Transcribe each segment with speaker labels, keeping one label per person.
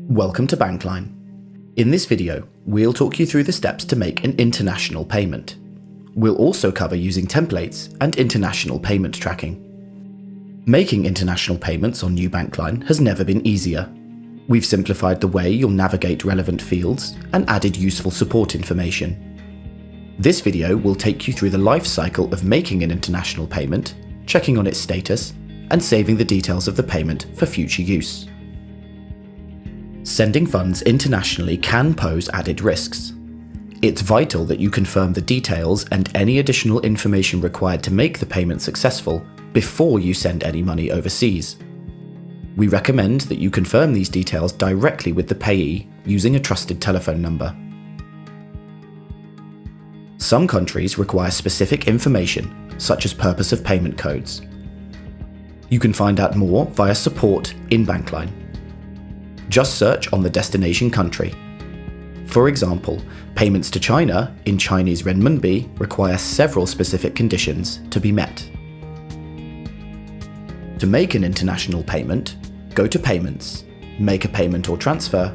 Speaker 1: Welcome to Bankline. In this video, we'll talk you through the steps to make an international payment. We'll also cover using templates and international payment tracking. Making international payments on New Bankline has never been easier. We've simplified the way you'll navigate relevant fields and added useful support information. This video will take you through the life cycle of making an international payment, checking on its status, and saving the details of the payment for future use. Sending funds internationally can pose added risks. It's vital that you confirm the details and any additional information required to make the payment successful before you send any money overseas. We recommend that you confirm these details directly with the payee using a trusted telephone number. Some countries require specific information, such as purpose of payment codes. You can find out more via support in Bankline. Just search on the destination country. For example, payments to China in Chinese renminbi require several specific conditions to be met. To make an international payment, go to Payments, make a payment or transfer,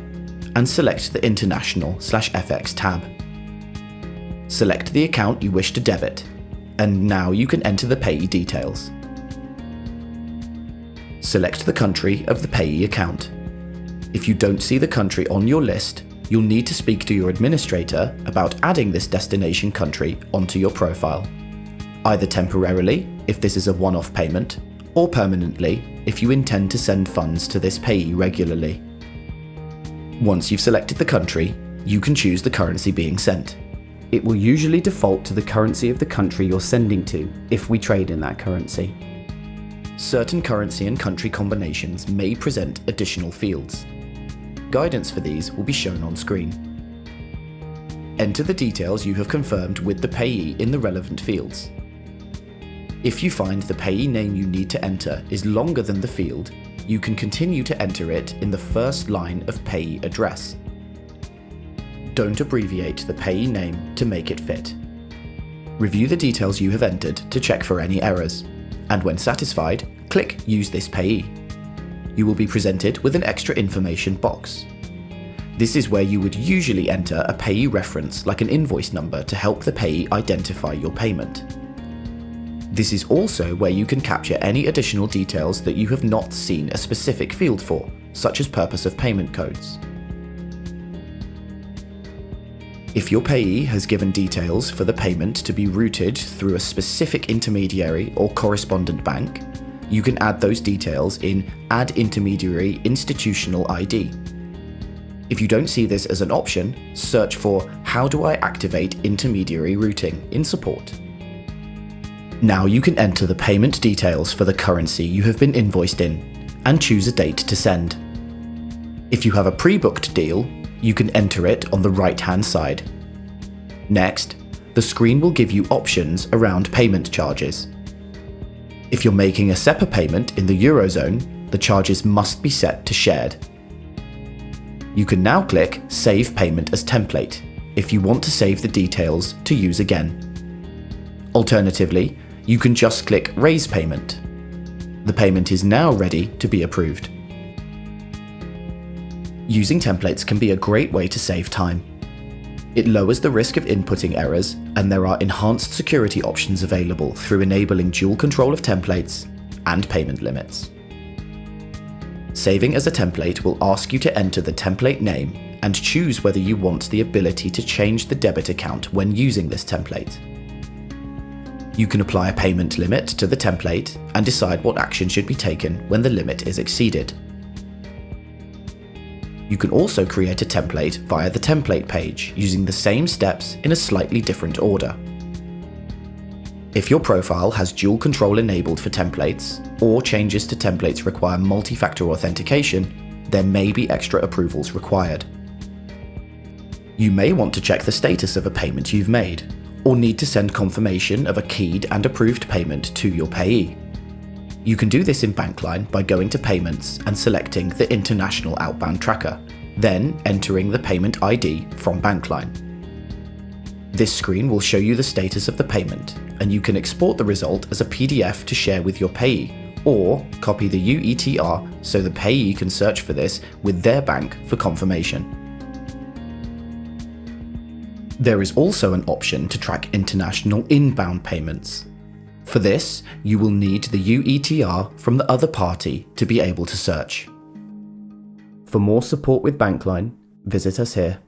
Speaker 1: and select the International/FX tab. Select the account you wish to debit, and now you can enter the payee details. Select the country of the payee account. If you don't see the country on your list, you'll need to speak to your administrator about adding this destination country onto your profile, either temporarily if this is a one-off payment, or permanently if you intend to send funds to this payee regularly. Once you've selected the country, you can choose the currency being sent. It will usually default to the currency of the country you're sending to if we trade in that currency. Certain currency and country combinations may present additional fields. Guidance for these will be shown on screen. Enter the details you have confirmed with the payee in the relevant fields. If you find the payee name you need to enter is longer than the field, you can continue to enter it in the first line of payee address. Don't abbreviate the payee name to make it fit. Review the details you have entered to check for any errors, and when satisfied, click Use this payee. You will be presented with an extra information box. This is where you would usually enter a payee reference like an invoice number to help the payee identify your payment. This is also where you can capture any additional details that you have not seen a specific field for, such as purpose of payment codes. If your payee has given details for the payment to be routed through a specific intermediary or correspondent bank, you can add those details in Add Intermediary Institutional ID. If you don't see this as an option, search for How do I activate intermediary routing in support. Now you can enter the payment details for the currency you have been invoiced in and choose a date to send. If you have a pre-booked deal, you can enter it on the right-hand side. Next, the screen will give you options around payment charges. If you're making a SEPA payment in the Eurozone, the charges must be set to shared. You can now click Save Payment as Template if you want to save the details to use again. Alternatively, you can just click Raise Payment. The payment is now ready to be approved. Using templates can be a great way to save time. It lowers the risk of inputting errors, and there are enhanced security options available through enabling dual control of templates and payment limits. Saving as a template will ask you to enter the template name and choose whether you want the ability to change the debit account when using this template. You can apply a payment limit to the template and decide what action should be taken when the limit is exceeded. You can also create a template via the template page using the same steps in a slightly different order. If your profile has dual control enabled for templates, or changes to templates require multi-factor authentication, there may be extra approvals required. You may want to check the status of a payment you've made, or need to send confirmation of a keyed and approved payment to your payee. You can do this in Bankline by going to Payments and selecting the International Outbound Tracker, then entering the payment ID from Bankline. This screen will show you the status of the payment, and you can export the result as a PDF to share with your payee or copy the UETR so the payee can search for this with their bank for confirmation. There is also an option to track international inbound payments. For this, you will need the UETR from the other party to be able to search. For more support with Bankline, visit us here.